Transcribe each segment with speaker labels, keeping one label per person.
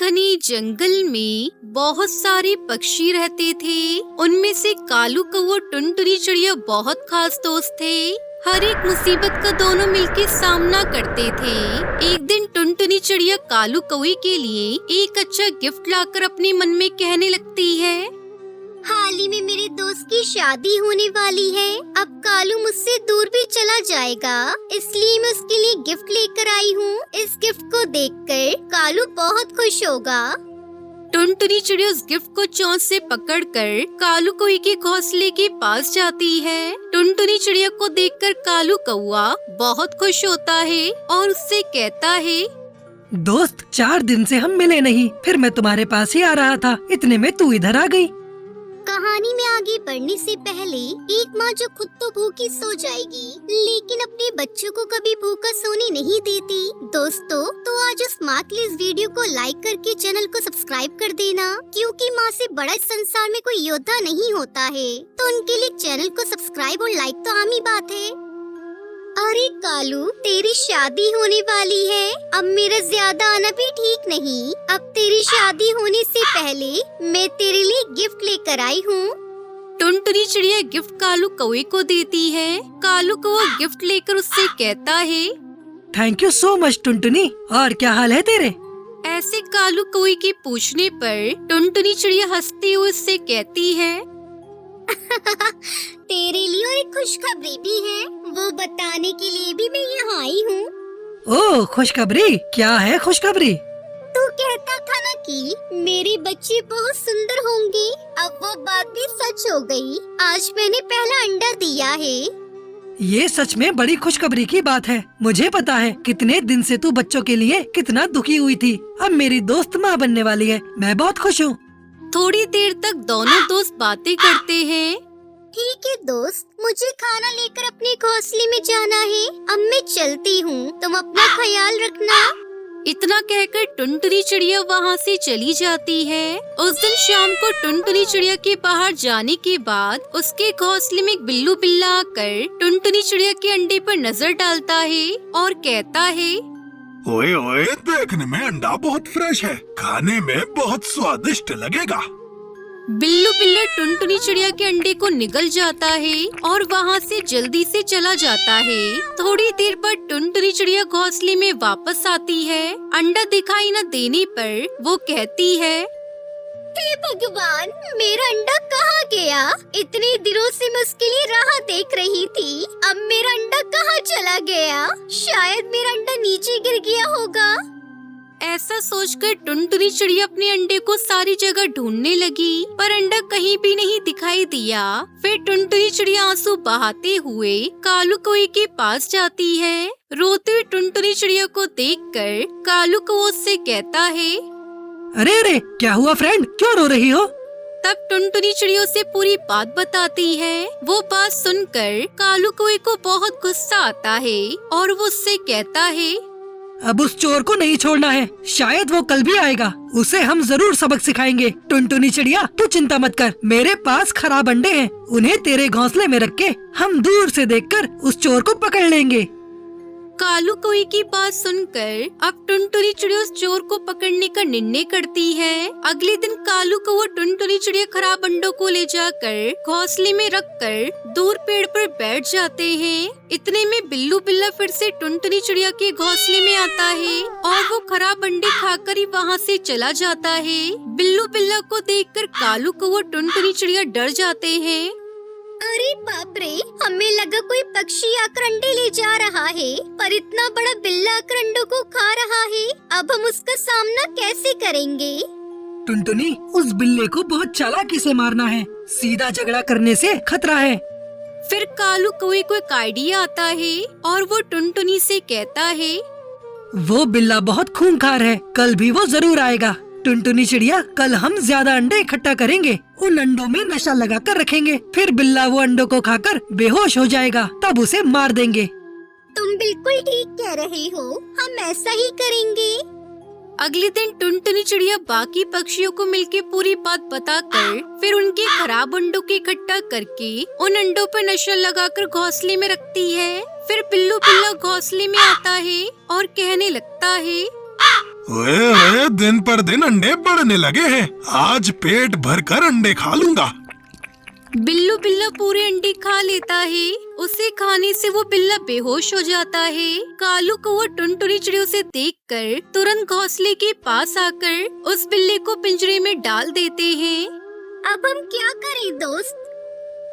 Speaker 1: एक घने जंगल में बहुत सारे पक्षी रहते थे। उनमें से कालू कौवा टुनटुनी चिड़िया बहुत खास दोस्त थे। हर एक मुसीबत का दोनों मिलकर सामना करते थे। एक दिन टुनटुनी चिड़िया कालू कौवे के लिए एक अच्छा गिफ्ट लाकर अपने मन में कहने लगती है,
Speaker 2: हाल ही में मेरे दोस्त की शादी होने वाली है। अब कालू मुझसे दूर भी चला जाएगा, इसलिए मैं उसके लिए गिफ्ट लेकर आई हूँ। इस गिफ्ट को देखकर कालू बहुत खुश होगा।
Speaker 1: टुनटुनी चिड़िया उस गिफ्ट को चोंच से पकड़कर कालू कौवे के घोंसले के पास जाती है। टुनटुनी चिड़िया को देखकर कालू कौवा बहुत खुश होता है और उससे कहता है,
Speaker 3: दोस्त 4 दिन से हम मिले नहीं, फिर मैं तुम्हारे पास ही आ रहा था, इतने में तू इधर आ गई।
Speaker 2: कहानी में आगे बढ़ने से पहले एक माँ जो खुद तो भूखी सो जाएगी, लेकिन अपने बच्चों को कभी भूखा सोने नहीं देती। दोस्तों, तो आज उस माँ के लिए इस वीडियो को लाइक करके चैनल को सब्सक्राइब कर देना, क्योंकि माँ से बड़ा इस संसार में कोई योद्धा नहीं होता है। तो उनके लिए चैनल को सब्सक्राइब और लाइक तो आम ही बात है। अरे कालू, तेरी शादी होने वाली है। अब मेरा ज्यादा आना भी ठीक नहीं। अब तेरी शादी होने से पहले मैं तेरे लिए गिफ्ट लेकर आई हूँ।
Speaker 1: टुनटुनी चिड़िया गिफ्ट कालू कौवे को देती है। कालू कौवा गिफ्ट लेकर उससे कहता है,
Speaker 3: thank you so much Tuntuni. और क्या हाल है तेरे?
Speaker 1: ऐसे कालू कौवे के पूछने पर टुनटुनी चिड़िया हंसती हुई उससे कहती है,
Speaker 2: तेरे लिए और एक खुशखबरी भी है, वो बताने के लिए भी मैं यहाँ आई हूँ।
Speaker 3: ओह, खुशखबरी? क्या है खुशखबरी?
Speaker 2: तू कहता था ना कि मेरे बच्चे बहुत सुंदर होंगे, अब वो बात भी सच हो गई। आज मैंने पहला अंडा दिया है।
Speaker 3: ये सच में बड़ी खुशखबरी की बात है। मुझे पता है कितने दिन से तू बच्चों के लिए कितना दुखी हुई थी। अब मेरी दोस्त माँ बनने वाली है, मैं बहुत खुश हूँ।
Speaker 1: थोड़ी देर तक दोनों दोस्त बातें करते हैं।
Speaker 2: ठीक है दोस्त, मुझे खाना लेकर अपने घोंसले में जाना है। अब मैं चलती हूँ, तुम अपना ख्याल रखना।
Speaker 1: इतना कहकर टुनटुनी चिड़िया वहाँ से चली जाती है। उस दिन शाम को टुनटुनी चिड़िया के बाहर जाने के बाद उसके घोंसले में एक बिल्लू बिल्ला आकर टुनटुनी चिड़िया के अंडे पर नजर डालता है और कहता है,
Speaker 4: ओए ओए, देखने में अंडा बहुत फ्रेश है, खाने में बहुत स्वादिष्ट लगेगा।
Speaker 1: बिल्लू बिल्ला टुनटुनी चिड़िया के अंडे को निगल जाता है और वहाँ से जल्दी से चला जाता है। थोड़ी देर बाद टुनटुनी चिड़िया घोंसले में वापस आती है। अंडा दिखाई न देने पर वो कहती है,
Speaker 2: हे भगवान, मेरा अंडा कहाँ गया? इतने दिनों से मैं उसके लिए राह देख रही थी। अब मेरा अंडा कहाँ चला गया? शायद मेरा अंडा नीचे गिर गया होगा।
Speaker 1: ऐसा सोचकर टुनटुनी चिड़िया अपने अंडे को सारी जगह ढूंढने लगी, पर अंडा कहीं भी नहीं दिखाई दिया। फिर टुनटुनी चिड़िया आंसू बहाते हुए कालू कौवे के पास जाती है। रोती हुई टुनटुनी चिड़िया को देखकर कालू कौवा उससे कहता है,
Speaker 3: अरे अरे, क्या हुआ फ्रेंड, क्यों रो रही हो?
Speaker 1: तब टुनटुनी चिड़िया से पूरी बात बताती है। वो बात सुनकर कालू कौवे को बहुत गुस्सा आता है और वो उससे कहता है,
Speaker 3: अब उस चोर को नहीं छोड़ना है, शायद वो कल भी आएगा, उसे हम जरूर सबक सिखाएंगे। टुनटुनी चिड़िया, तू चिंता मत कर, मेरे पास खराब अंडे हैं, उन्हें तेरे घोंसले में रख के हम दूर से देखकर उस चोर को पकड़ लेंगे।
Speaker 1: कालू कौवे की बात सुनकर अब टुनटुनी चिड़िया उस चोर को पकड़ने का निर्णय करती है। अगले दिन कालू कौवा टुनटुनी चिड़िया खराब अंडों को ले जाकर घोंसले में रखकर दूर पेड़ पर बैठ जाते हैं। इतने में बिल्लू बिल्ला फिर से टुनटुनी चिड़िया के घोंसले में आता है और वो खराब अंडे खाकर ही वहाँ से चला जाता है। बिल्लू बिल्ला को देखकर कालू कौवा टुनटुनी चिड़िया डर जाते हैं।
Speaker 2: अरे बाप रे, हमें लगा कोई पक्षी आकर अंडे ले जा रहा है, पर इतना बड़ा बिल्ला आकर अंडों को खा रहा है। अब हम उसका सामना कैसे करेंगे?
Speaker 3: टुनटुनी, उस बिल्ले को बहुत चालाकी से मारना है, सीधा झगड़ा करने से खतरा है।
Speaker 1: फिर कालू कौवे को एक आइडिया आता है और वो टुनटुनी से कहता है,
Speaker 3: वो बिल्ला बहुत खूंखार है, कल भी वो जरूर आएगा। टुनटुनी चिड़िया, कल हम ज्यादा अंडे इकट्ठा करेंगे, उन अंडों में नशा लगाकर रखेंगे, फिर बिल्ला वो अंडों को खाकर बेहोश हो जाएगा, तब उसे मार देंगे।
Speaker 2: तुम बिल्कुल ठीक कह रहे हो, हम ऐसा ही करेंगे।
Speaker 1: अगले दिन टुनटुनी चिड़िया बाकी पक्षियों को मिलके पूरी बात बताकर फिर उनके खराब अंडों को इकट्ठा करके उन अंडों पर नशा लगाकर घोंसले में रखती है। फिर बिल्लू बिल्ला घोंसले में आता है और कहने लगता है,
Speaker 4: ओए दिन पर दिन अंडे बढ़ने लगे हैं। आज पेट भरकर अंडे खा लूंगा।
Speaker 1: बिल्लू बिल्ला पूरे अंडे खा लेता है। उसे खाने से वो बिल्ला बेहोश हो जाता है। कालू कौवा टुनटुनी चिड़िया उसे देखकर तुरंत घोंसले के पास आकर उस बिल्ले को पिंजरे में डाल देते हैं।
Speaker 2: अब हम क्या करें दोस्त?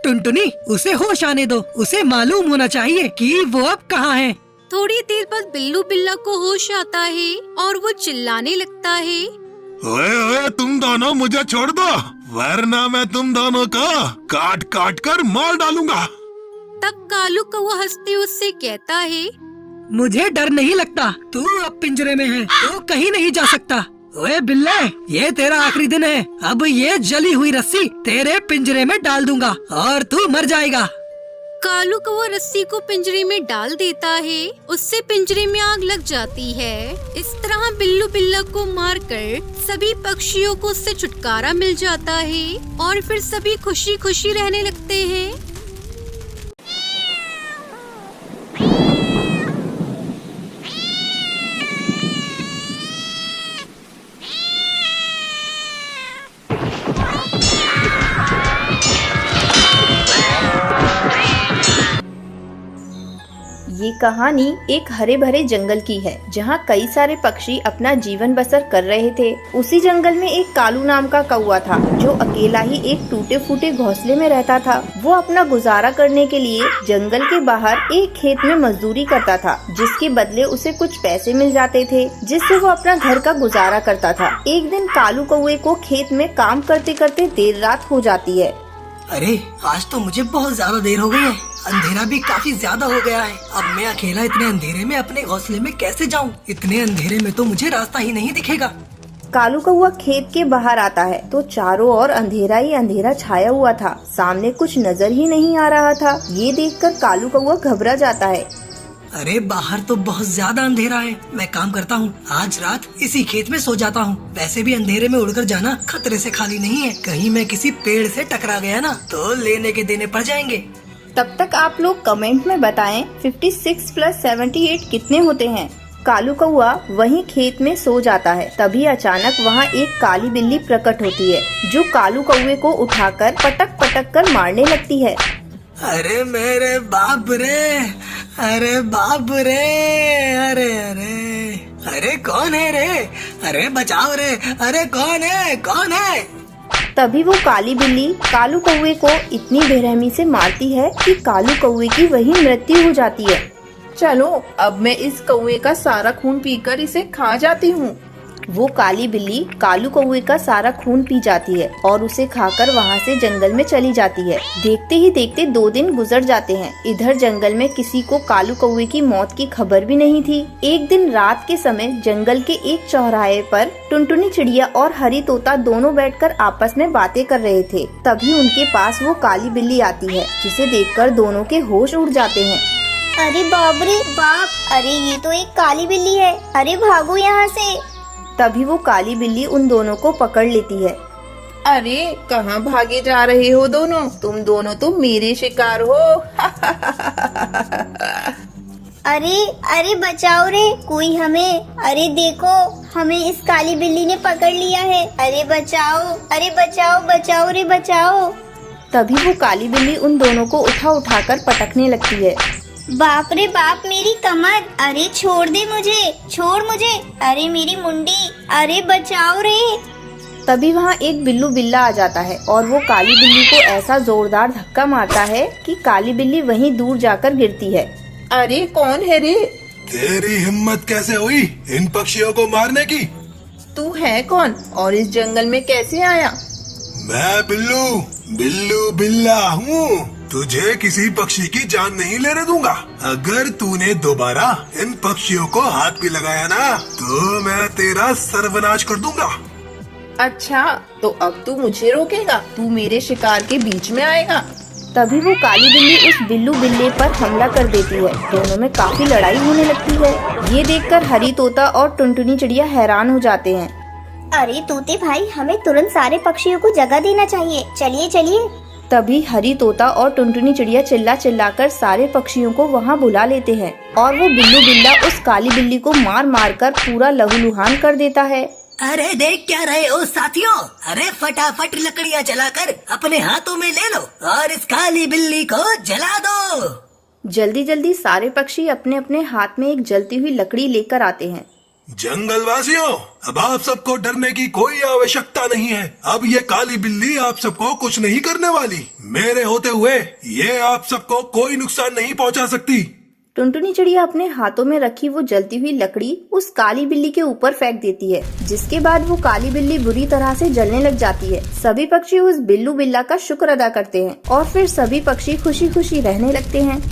Speaker 3: टुनटुनी, उसे होश आने दो। उसे मालूम होना चाहिए कि वो अब कहाँ है।
Speaker 1: थोड़ी देर बाद बिल्लू बिल्ला को होश आता है और वो चिल्लाने लगता है।
Speaker 4: ओए तुम दोनों मुझे छोड़ दो, वरना मैं तुम दोनों को काट काट कर मार डालूंगा।
Speaker 1: तब कालू कौवा हंसते उससे कहता है,
Speaker 3: मुझे डर नहीं लगता। तू अब पिंजरे में है, तू कहीं नहीं जा सकता। ओए बिल्ले, ये तेरा आखिरी दिन है। अब ये जली हुई रस्सी तेरे पिंजरे में डाल दूंगा और तू मर जाएगा।
Speaker 1: कालू कौवा रस्सी को पिंजरे में डाल देता है। उससे पिंजरे में आग लग जाती है। इस तरह बिल्लू बिल्ला को मारकर सभी पक्षियों को उससे छुटकारा मिल जाता है और फिर सभी खुशी खुशी रहने लगते हैं।
Speaker 5: ये कहानी एक हरे भरे जंगल की है, जहाँ कई सारे पक्षी अपना जीवन बसर कर रहे थे। उसी जंगल में एक कालू नाम का कौवा था, जो अकेला ही एक टूटे फूटे घोंसले में रहता था। वो अपना गुजारा करने के लिए जंगल के बाहर एक खेत में मजदूरी करता था, जिसके बदले उसे कुछ पैसे मिल जाते थे, जिससे वो अपना घर का गुजारा करता था। एक दिन कालू कौवे को खेत में काम करते करते देर रात हो जाती है।
Speaker 3: अरे आज तो मुझे बहुत ज्यादा देर हो गई है। अंधेरा भी काफी ज्यादा हो गया है। अब मैं अकेला इतने अंधेरे में अपने घोंसले में कैसे जाऊं? इतने अंधेरे में तो मुझे रास्ता ही नहीं दिखेगा।
Speaker 5: कालू कौवा खेत के बाहर आता है तो चारों ओर अंधेरा ही अंधेरा छाया हुआ था। सामने कुछ नजर ही नहीं आ रहा था। ये देखकर कालू कौवा घबरा जाता है।
Speaker 3: अरे बाहर तो बहुत ज्यादा अंधेरा है। मैं काम करता हूँ, आज रात इसी खेत में सो जाता हूँ। वैसे भी अंधेरे में उड़कर जाना खतरे से खाली नहीं है। कहीं मैं किसी पेड़ से टकरा गया ना तो लेने के देने पड़ जाएंगे।
Speaker 5: तब तक आप लोग कमेंट में बताएं 56 + 78 कितने होते हैं। कालू कौवा वहीं खेत में सो जाता है। तभी अचानक वहाँ एक काली बिल्ली प्रकट होती है, जो कालू कौवे को उठाकर पटक पटक कर मारने लगती है।
Speaker 3: अरे मेरे बाप रे, अरे बाप रे, अरे अरे अरे कौन है रे? अरे बचाओ रे, अरे कौन है, कौन है?
Speaker 5: तभी वो काली बिल्ली कालू कौवे को इतनी बेरहमी से मारती है कि कालू कौवे की वहीं मृत्यु हो जाती है।
Speaker 6: चलो अब मैं इस कौवे का सारा खून पीकर इसे खा जाती हूँ।
Speaker 5: वो काली बिल्ली कालू कौवे का सारा खून पी जाती है और उसे खाकर वहाँ से जंगल में चली जाती है। देखते ही देखते 2 दिन गुजर जाते हैं। इधर जंगल में किसी को कालू कौवे की मौत की खबर भी नहीं थी। एक दिन रात के समय जंगल के एक चौराहे पर टुनटुनी चिड़िया और हरी तोता दोनों बैठकर आपस में बातें कर रहे थे। तभी उनके पास वो काली बिल्ली आती है, जिसे देखकर दोनों के होश उड़ जाते हैं।
Speaker 2: अरे बाप रे बाप, अरे ये तो एक काली बिल्ली है। अरे भागो यहाँ से।
Speaker 5: तभी वो काली बिल्ली उन दोनों को पकड़ लेती है।
Speaker 6: अरे कहाँ भागे जा रहे हो दोनों? तुम दोनों तो मेरे शिकार हो।
Speaker 2: अरे अरे बचाओ रे कोई हमें। अरे देखो हमें इस काली बिल्ली ने पकड़ लिया है। अरे बचाओ, अरे बचाओ, बचाओ रे बचाओ।
Speaker 5: तभी वो काली बिल्ली उन दोनों को उठा कर पटकने लगती है।
Speaker 2: बाप रे बाप, मेरी कमर। अरे छोड़ दे मुझे, छोड़ मुझे। अरे मेरी मुंडी, अरे बचाओ रे।
Speaker 5: तभी वहाँ एक बिल्लू बिल्ला आ जाता है और वो काली बिल्ली को ऐसा जोरदार धक्का मारता है कि काली बिल्ली वहीं दूर जाकर गिरती है।
Speaker 6: अरे कौन है रे?
Speaker 4: तेरी हिम्मत कैसे हुई इन पक्षियों को मारने की?
Speaker 6: तू है कौन और इस जंगल में कैसे आया?
Speaker 4: मैं बिल्लू बिल्ला हूँ। तुझे किसी पक्षी की जान नहीं लेने दूंगा। अगर तूने दोबारा इन पक्षियों को हाथ भी लगाया ना तो मैं तेरा सर्वनाश कर दूंगा।
Speaker 6: अच्छा तो अब तू मुझे रोकेगा? तू मेरे शिकार के बीच में आएगा?
Speaker 5: तभी वो काली बिल्ली उस बिल्लू बिल्ले पर हमला कर देती है। दोनों में काफी लड़ाई होने लगती है। ये देखकर हरी तोता और टुनटुनी चिड़िया हैरान हो जाते हैं।
Speaker 2: अरे तोते भाई, हमें तुरंत सारे पक्षियों को जगह देना चाहिए। चलिए चलिए।
Speaker 5: तभी हरी तोता और टुनटुनी चिड़िया चिल्ला चिल्लाकर सारे पक्षियों को वहाँ बुला लेते हैं और वो बिल्लू बिल्ला उस काली बिल्ली को मार मार कर पूरा लहूलुहान कर देता है।
Speaker 7: अरे देख क्या रहे हो साथियों, अरे फटाफट लकड़ियाँ जलाकर अपने हाथों में ले लो और इस काली बिल्ली को जला दो।
Speaker 5: जल्दी जल्दी सारे पक्षी अपने अपने हाथ में एक जलती हुई लकड़ी लेकर आते हैं।
Speaker 4: जंगल वासियों, अब आप सबको डरने की कोई आवश्यकता नहीं है। अब ये काली बिल्ली आप सबको कुछ नहीं करने वाली। मेरे होते हुए ये आप सबको कोई नुकसान नहीं पहुंचा सकती।
Speaker 5: टुनटुनी चिड़िया अपने हाथों में रखी वो जलती हुई लकड़ी उस काली बिल्ली के ऊपर फेंक देती है, जिसके बाद वो काली बिल्ली बुरी तरह से जलने लग जाती है। सभी पक्षी उस बिल्लू बिल्ला का शुक्र अदा करते हैं और फिर सभी पक्षी खुशी खुशी रहने लगते हैं।